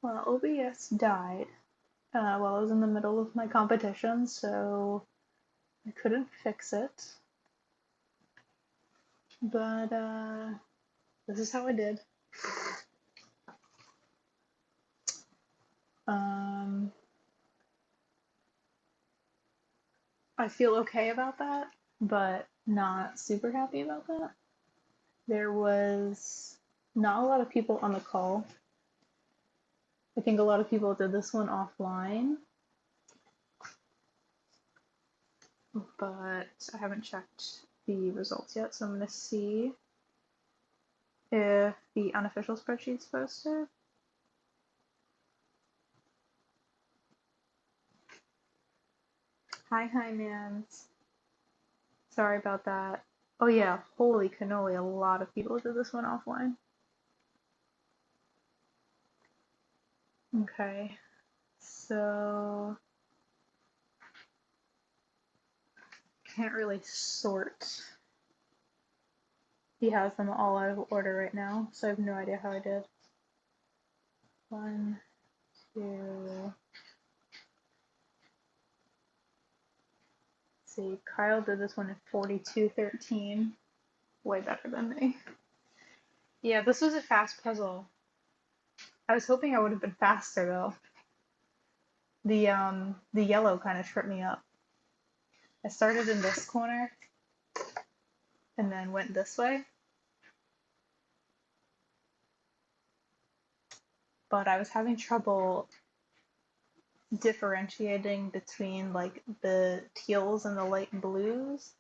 Well, OBS died while I was in the middle of my competition, so I couldn't fix it. But this is how I did. I feel okay about that, but not super happy about that. There was not a lot of people on the call. I think a lot of people did this one offline, but I haven't checked the results yet, so I'm going to see if the unofficial spreadsheet's posted. Hi, mans. Sorry about that. Oh yeah, holy cannoli, a lot of people did this one offline. Okay, so can't really sort. He has them all out of order right now, so I have no idea how I did. 1, 2. Let's see, Kyle did this one at 42:13. Way better than me. Yeah, this was a fast puzzle. I was hoping I would have been faster though. The yellow kind of tripped me up. I started in this corner and then went this way. But I was having trouble differentiating between like the teals and the light blues,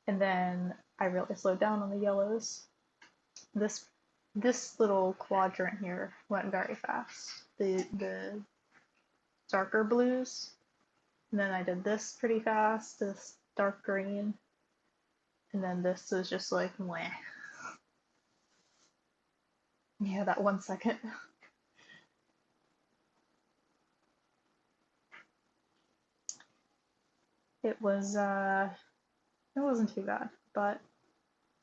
and then I really slowed down on the yellows. This little quadrant here went very fast. The darker blues, and then I did this pretty fast, this dark green, and then this is just like meh. Yeah, that 1 second. It wasn't too bad, but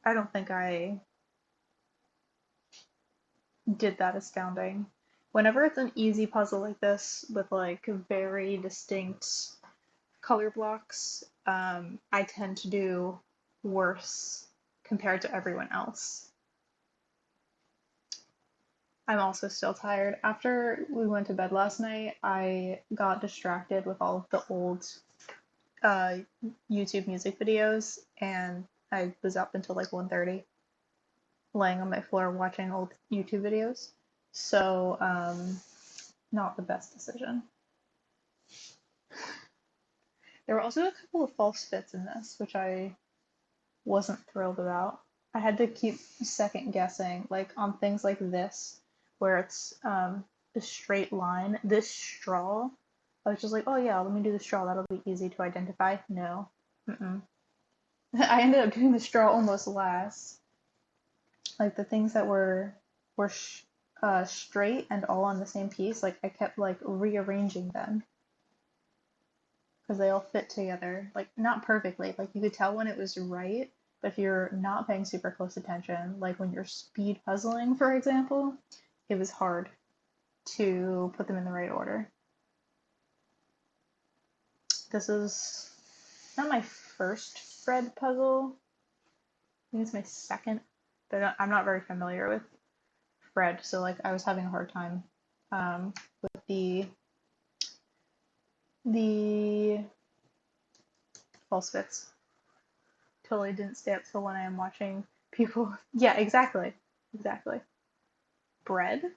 I don't think I did that astounding. Whenever it's an easy puzzle like this with like very distinct color blocks, I tend to do worse compared to everyone else. I'm also still tired. After we went to bed last night, I got distracted with all of the old YouTube music videos, and I was up until like 1:30, laying on my floor watching old YouTube videos. So, not the best decision. There were also a couple of false fits in this, which I wasn't thrilled about. I had to keep second guessing, like on things like this, where it's a straight line. This straw, I was just like, oh yeah, let me do the straw. That'll be easy to identify. No. I ended up doing the straw almost last. Like the things that were straight and all on the same piece, like I kept like rearranging them because they all fit together, like not perfectly. Like you could tell when it was right, but if you're not paying super close attention, like when you're speed puzzling, for example, it was hard to put them in the right order. This is not my first Fred puzzle. I think it's my second, but I'm not very familiar with Fred, so like I was having a hard time with the false fits. Totally didn't stay up till 1 a.m. watching people. Yeah, exactly. Bread? Did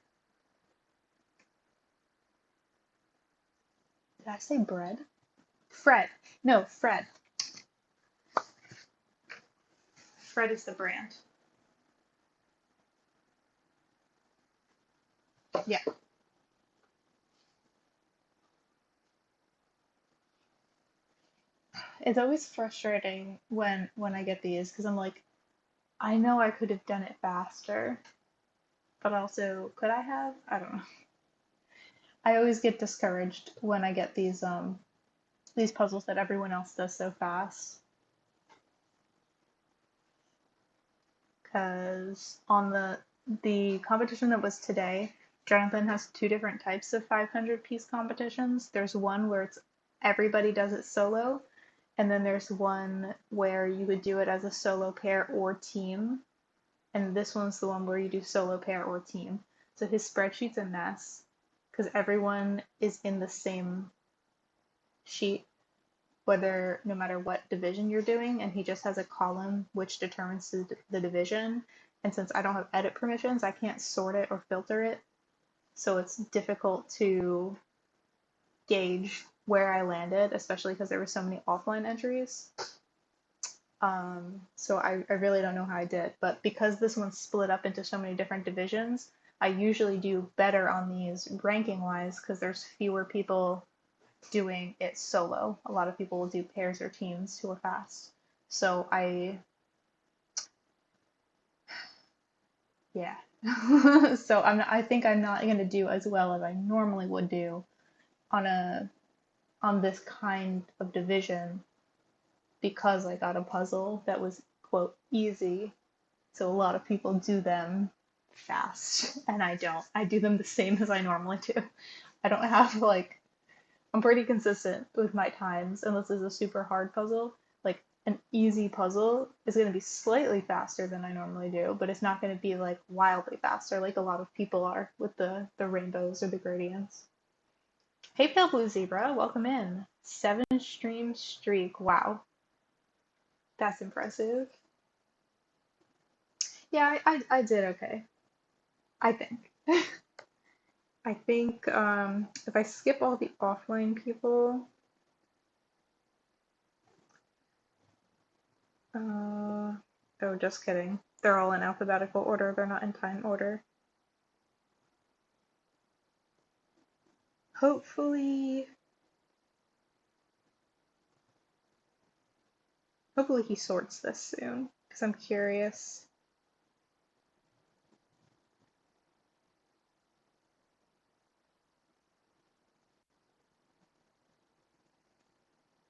I say bread? Fred. No, Fred. Fred is the brand. Yeah. It's always frustrating when I get these because I'm like, I know I could have done it faster, but also could I have? I don't know. I always get discouraged when I get these puzzles that everyone else does so fast. Because on the competition that was today, Giant Plan has two different types of 500 piece competitions. There's one where it's everybody does it solo, and then there's one where you would do it as a solo, pair, or team. And this one's the one where you do solo, pair, or team. So his spreadsheet's a mess because everyone is in the same sheet, whether no matter what division you're doing, and he just has a column which determines the division. And since I don't have edit permissions, I can't sort it or filter it. So it's difficult to gauge where I landed, especially because there were so many offline entries. So I really don't know how I did, but because this one's split up into so many different divisions, I usually do better on these ranking wise because there's fewer people doing it solo. A lot of people will do pairs or teams who are fast. So yeah. So I think I'm not gonna do as well as I normally would do on this kind of division because I got a puzzle that was quote easy. So a lot of people do them fast and I don't. I do them the same as I normally do. I don't have like I'm pretty consistent with my times unless it's a super hard puzzle. Like an easy puzzle is going to be slightly faster than I normally do, but it's not going to be like wildly faster like a lot of people are with the rainbows or the gradients. Hey Pale Blue Zebra, welcome in. 7 stream streak. Wow. That's impressive. Yeah, I did okay. I think. I think if I skip all the offline people, oh, just kidding. They're all in alphabetical order, they're not in time order. Hopefully he sorts this soon, because I'm curious.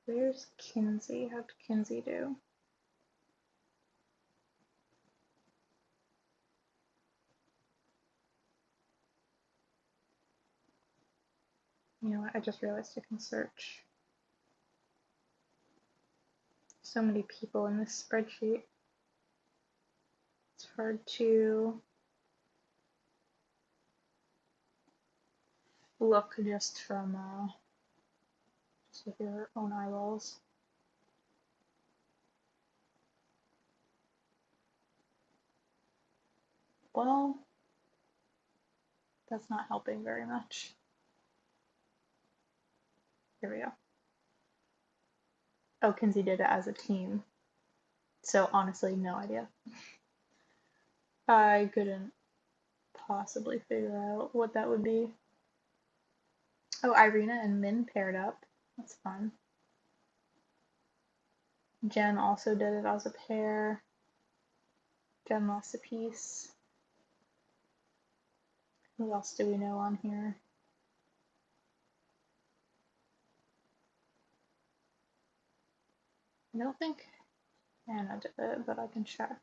Where's Kinsey? How did Kinsey do? You know what? I just realized I can search. So many people in this spreadsheet. It's hard to look just from just with your own eyeballs. Well, that's not helping very much. Here we go. Oh, Kinsey did it as a team. So honestly, no idea. I couldn't possibly figure out what that would be. Oh, Irina and Min paired up. That's fun. Jen also did it as a pair. Jen lost a piece. Who else do we know on here? I don't think Anna did it, but I can check.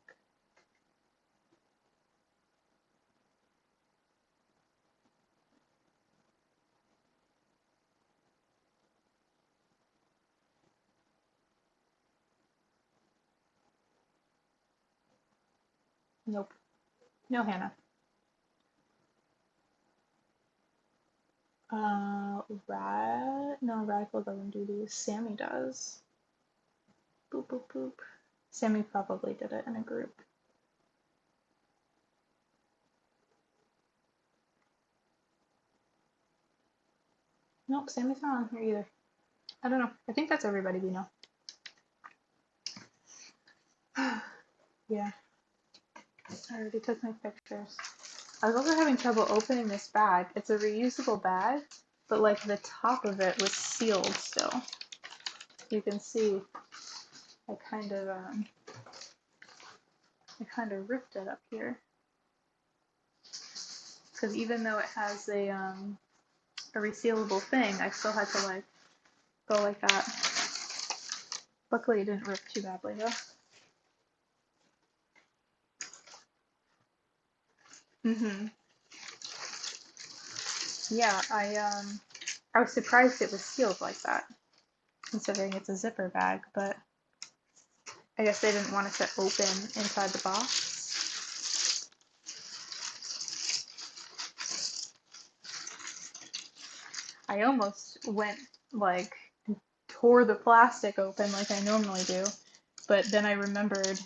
Nope. No Hannah. No, Radical doesn't do these. Sammy does. Boop, boop, boop. Sammy probably did it in a group. Nope, Sammy's not on here either. I don't know. I think that's everybody we know. Yeah. I already took my pictures. I was also having trouble opening this bag. It's a reusable bag, but like the top of it was sealed still. You can see I kind of ripped it up here. Because even though it has a resealable thing, I still had to like go like that. Luckily it didn't rip too badly though. Yeah, I was surprised it was sealed like that, considering it's a zipper bag, but I guess they didn't want it to open inside the box. I almost went, like, tore the plastic open like I normally do, but then I remembered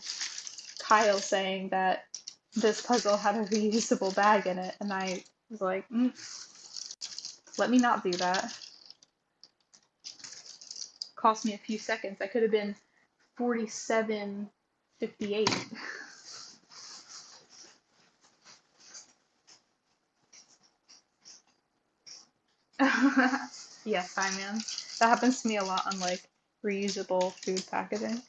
Kyle saying that this puzzle had a reusable bag in it, and I was like, let me not do that. Cost me a few seconds. I could have been 47.58. Yes, hi man. That happens to me a lot on like reusable food packaging.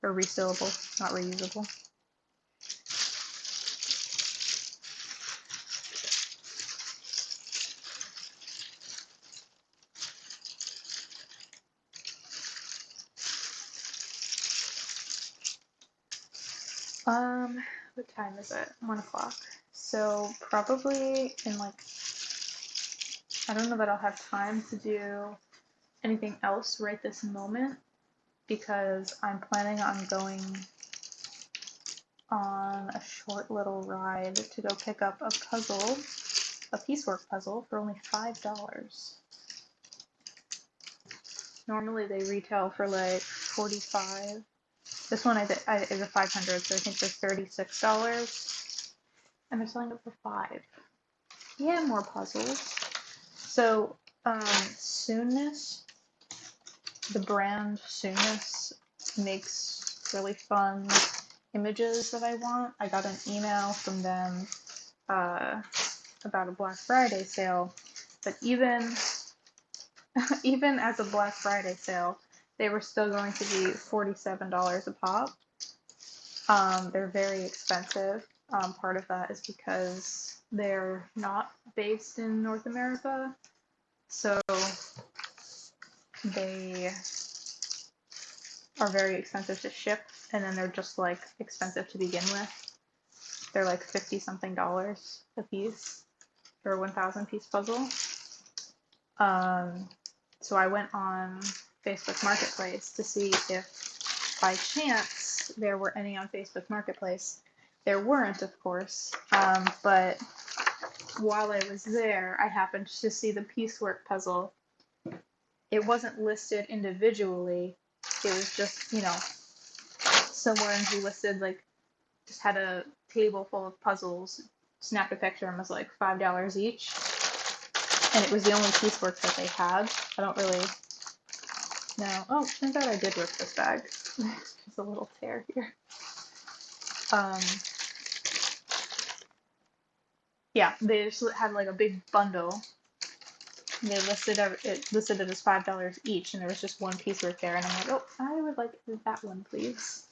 Or resealable, not reusable. What time is it? 1 o'clock. So probably in like, I don't know that I'll have time to do anything else right this moment because I'm planning on going on a short little ride to go pick up a puzzle, a piecework puzzle for only $5. Normally they retail for like 45. This one is a 500, so I think they're $36, and they're selling it for 5. Yeah, more puzzles. So, Soonness, the brand Soonness makes really fun images that I want. I got an email from them about a Black Friday sale, but even even as a Black Friday sale, they were still going to be $47 a pop. They're very expensive. Part of that is because they're not based in North America, so they are very expensive to ship, and then they're just like expensive to begin with. They're like 50 something dollars a piece for a 1,000 piece puzzle. So I went on Facebook Marketplace to see if by chance there were any on Facebook Marketplace. There weren't, of course, but while I was there, I happened to see the piecework puzzle. It wasn't listed individually. It was just, someone who listed, like, just had a table full of puzzles, snapped a picture, and was like $5 each. And it was the only piecework that they had. I don't really know. Oh, turns out I did rip this bag. There's a little tear here. Yeah, they just had like a big bundle. They listed it as $5 each, and there was just one piecework there. And I'm like, oh, I would like that one, please.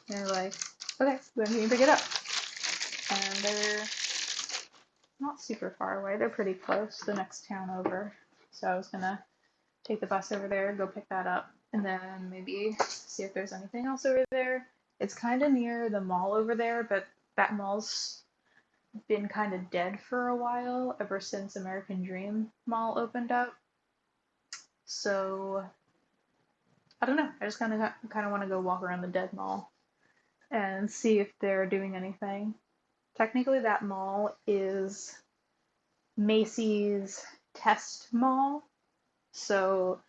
And they're like, okay, then you can pick it up. And they're not super far away. They're pretty close, the next town over. So I was gonna take the bus over there, go pick that up, and then maybe see if there's anything else over there. It's kind of near the mall over there, but that mall's been kind of dead for a while, ever since American Dream Mall opened up. So I don't know. I just kind of want to go walk around the dead mall and see if they're doing anything. Technically, that mall is Macy's test mall. So,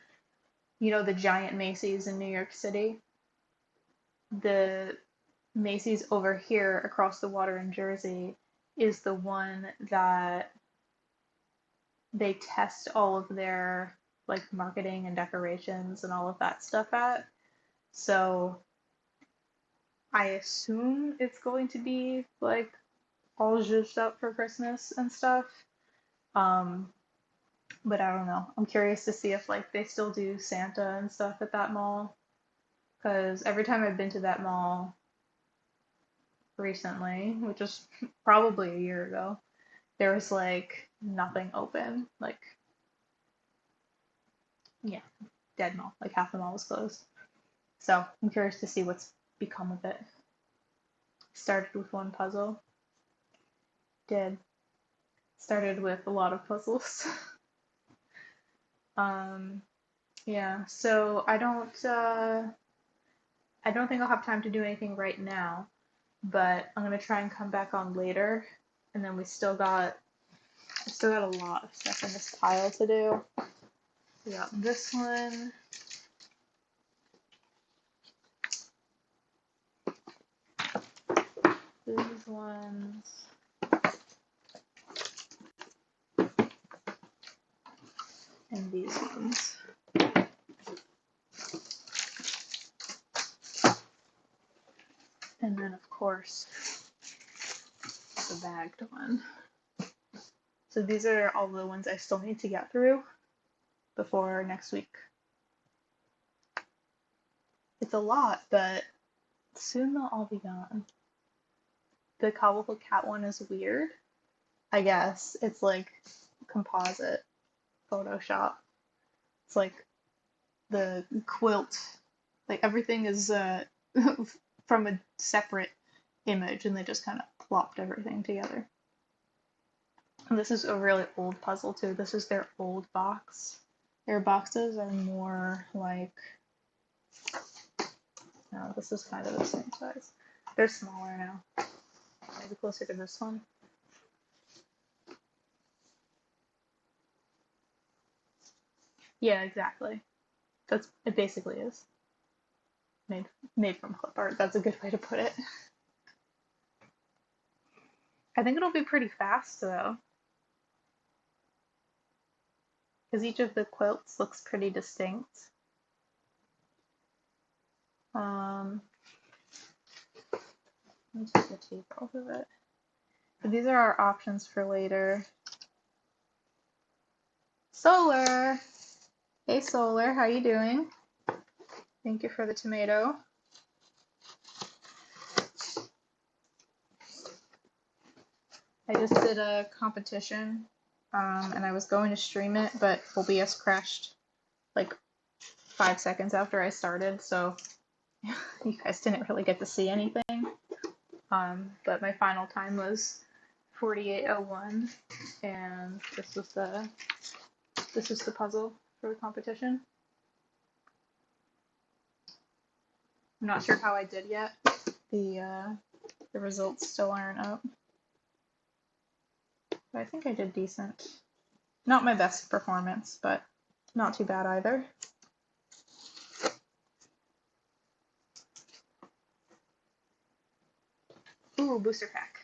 the giant Macy's in New York City? The Macy's over here across the water in Jersey is the one that they test all of their like marketing and decorations and all of that stuff at. So I assume it's going to be like all zhuzhed up for Christmas and stuff. But I don't know. I'm curious to see if like they still do Santa and stuff at that mall. Because every time I've been to that mall recently, which is probably a year ago, there was like nothing open. Like, yeah, dead mall. Like half the mall was closed. So I'm curious to see what's become of it. Started with one puzzle. Did Started with a lot of puzzles. Um, yeah, so I don't think I'll have time to do anything right now, but I'm gonna try and come back on later, and then I still got a lot of stuff in this pile to do. We got this one. These ones. And these ones. And then of course the bagged one. So these are all the ones I still need to get through before next week. It's a lot, but soon they'll all be gone. The Cobbleful Cat one is weird. I guess it's like composite Photoshop. It's like the quilt, like everything is from a separate image, and they just kind of plopped everything together. And this is a really old puzzle too. This is their old box. Their boxes are more like, no, this is kind of the same size. They're smaller now. Maybe closer to this one. Yeah, exactly. It basically is. Made from clip art. That's a good way to put it. I think it'll be pretty fast though, because each of the quilts looks pretty distinct. Let me take the tape off of it. But these are our options for later. Solar! Hey Solar, how you doing? Thank you for the tomato. I just did a competition, and I was going to stream it, but OBS crashed like 5 seconds after I started, so you guys didn't really get to see anything. But my final time was 48:01, and this was the puzzle for the competition. I'm not sure how I did yet. The results still aren't up. But I think I did decent. Not my best performance, but not too bad either. Ooh, booster pack.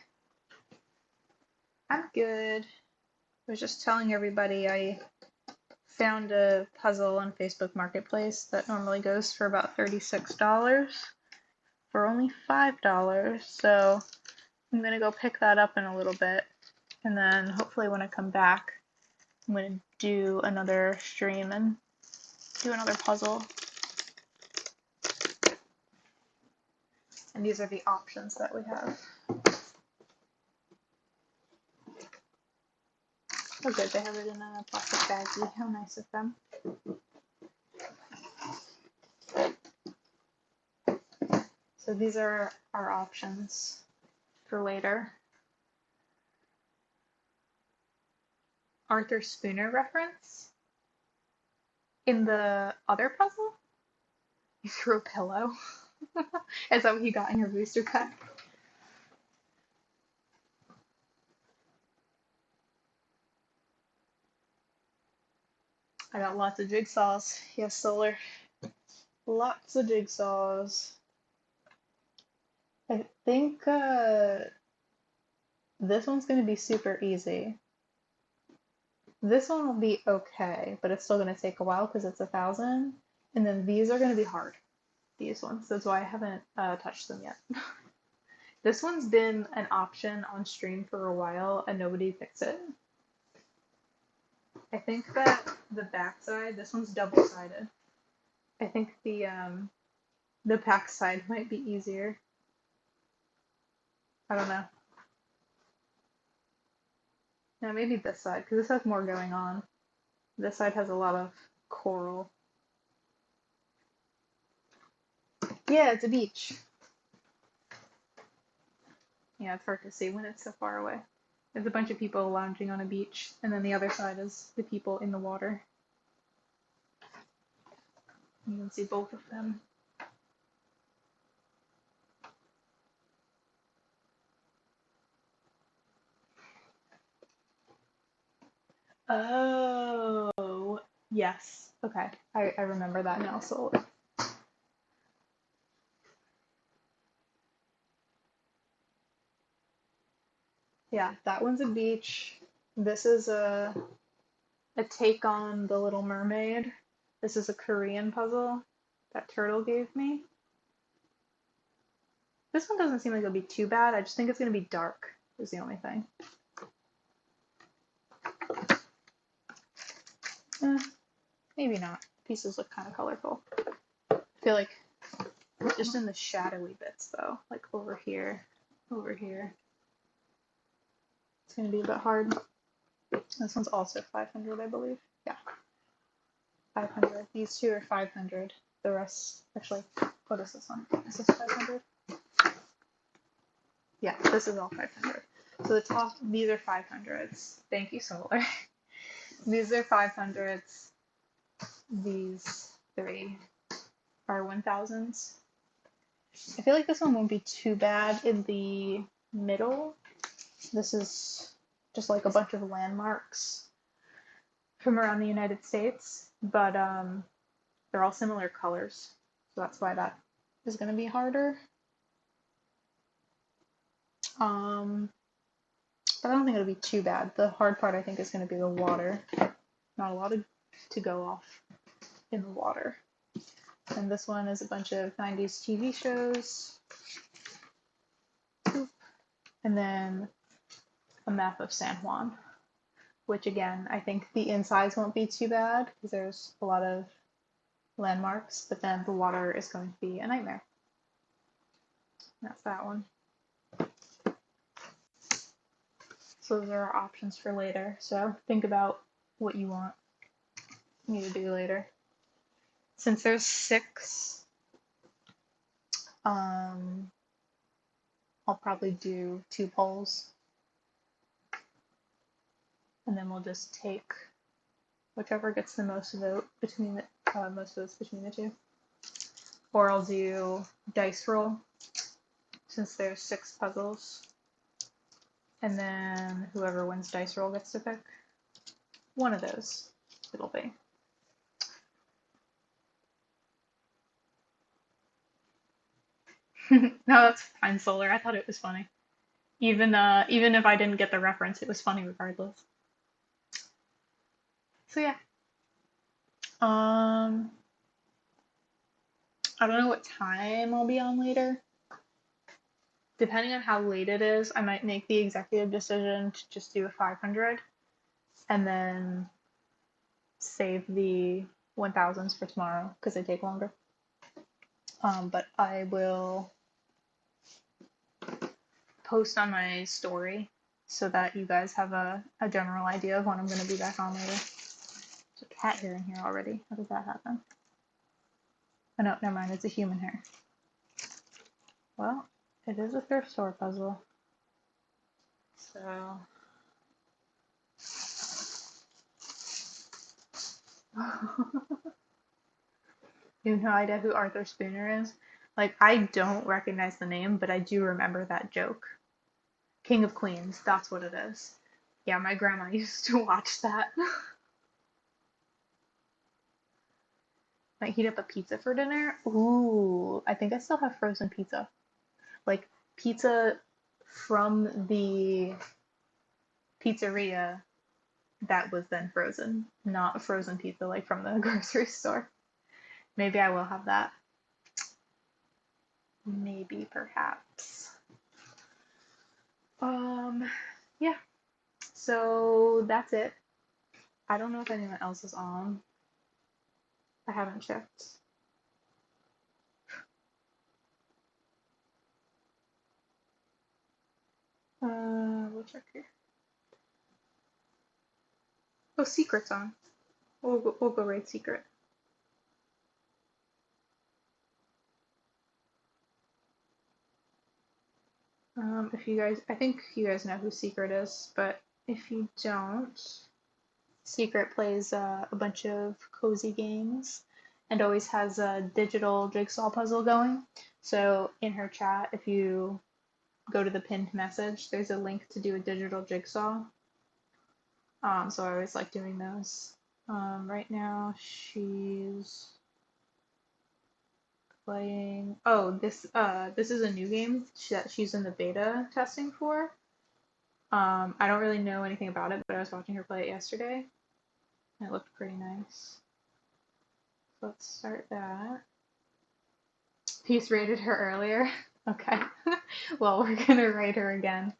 I'm good. I was just telling everybody I found a puzzle on Facebook Marketplace that normally goes for about $36 for only $5. So I'm gonna go pick that up in a little bit, and then hopefully when I come back, I'm gonna do another stream and do another puzzle. And these are the options that we have. Oh good, they have it in a plastic baggie. How nice of them. So these are our options for later. Arthur Spooner reference? In the other puzzle? You threw a pillow? Is that what you got in your booster pack? I got lots of jigsaws. Yes, Solar. Lots of jigsaws. I think this one's going to be super easy. This one will be okay, but it's still going to take a while because it's 1,000. And then these are going to be hard. These ones. That's why I haven't touched them yet. This one's been an option on stream for a while and nobody picks it. I think that the backside, this one's double-sided. I think the back side might be easier. I don't know. No, maybe this side, because this has more going on. This side has a lot of coral. Yeah, it's a beach. Yeah, it's hard to see when it's so far away. There's a bunch of people lounging on a beach, and then the other side is the people in the water. You can see both of them. Oh, yes. Okay. I remember that now, so yeah, that one's a beach. This is a take on The Little Mermaid. This is a Korean puzzle that Turtle gave me. This one doesn't seem like it'll be too bad. I just think it's gonna be dark, is the only thing. Maybe not. Pieces look kind of colorful. I feel like just in the shadowy bits though, like over here, it's gonna be a bit hard. This one's also 500, I believe. Yeah, 500. These two are 500. The rest, actually, what is this one? Is this 500? Yeah, this is all 500. So the top, these are 500s. Thank you, Solar. These are 500s. These three are 1000s. I feel like this one won't be too bad in the middle. This is just like a bunch of landmarks from around the United States, but they're all similar colors, so that's why that is going to be harder. But I don't think it'll be too bad. The hard part, I think, is going to be the water. Not a lot to go off in the water. And this one is a bunch of 90s TV shows. And then a map of San Juan, which again, I think the insides won't be too bad because there's a lot of landmarks, but then the water is going to be a nightmare. That's that one. So those are our options for later. So think about what you want me to do later. Since there's 6, I'll probably do 2 polls. And then we'll just take whichever gets the most vote between the most votes between the two. Or I'll do dice roll since there's 6 puzzles. And then whoever wins dice roll gets to pick one of those. It'll be. No, that's fine, Solar. I thought it was funny. Even if I didn't get the reference, it was funny regardless. So yeah. I don't know what time I'll be on later. Depending on how late it is, I might make the executive decision to just do a 500 and then save the 1000s for tomorrow because they take longer. But I will post on my story so that you guys have a general idea of when I'm going to be back on later. There's a cat hair in here already. How did that happen? Oh no, never mind. It's a human hair. Well, it is a thrift store puzzle. So you have no idea who Arthur Spooner is? Like, I don't recognize the name, but I do remember that joke. King of Queens, that's what it is. Yeah, my grandma used to watch that. Might heat up a pizza for dinner. Ooh, I think I still have frozen pizza. Like, pizza from the pizzeria that was then frozen, not frozen pizza like from the grocery store. Maybe I will have that. Maybe, perhaps. Yeah. So that's it. I don't know if anyone else is on. I haven't checked. We'll check here. Oh, Secret's on. We'll go raid Secret. If you guys, I think you guys know who Secret is, but if you don't, Secret plays a bunch of cozy games and always has a digital jigsaw puzzle going. So in her chat, if you go to the pinned message, there's a link to do a digital jigsaw. So I always like doing those. Right now she's playing. Oh, this is a new game that she's in the beta testing for. I don't really know anything about it, but I was watching her play it yesterday, and it looked pretty nice. So let's start that. Peace rated her earlier. Okay. Well, we're gonna rate her again.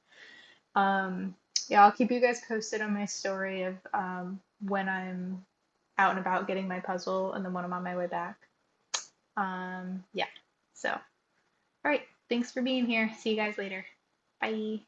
Yeah, I'll keep you guys posted on my story of when I'm out and about getting my puzzle and then when I'm on my way back. Yeah. So, all right. Thanks for being here. See you guys later. Bye.